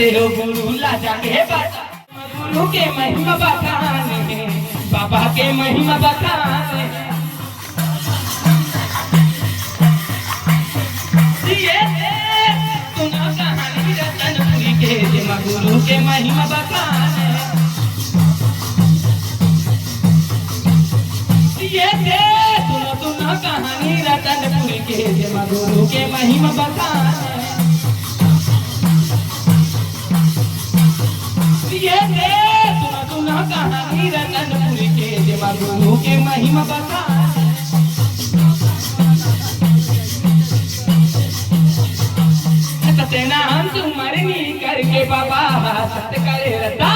सजे हो गुरु लाजा के बाटा गुरु के महिमा बखाने बाबा के महिमा बखाने सुना कहानी रतनपुरी के गुरु के महिमा बखाने सुनो कहानी रतनपुरी के गुरु के महिमा बखाने सुनो कहानी रतनपुरी के गुरु के महिमा बखाने सत्यनाम तुम्हारे करके बाबा सत्य करे रता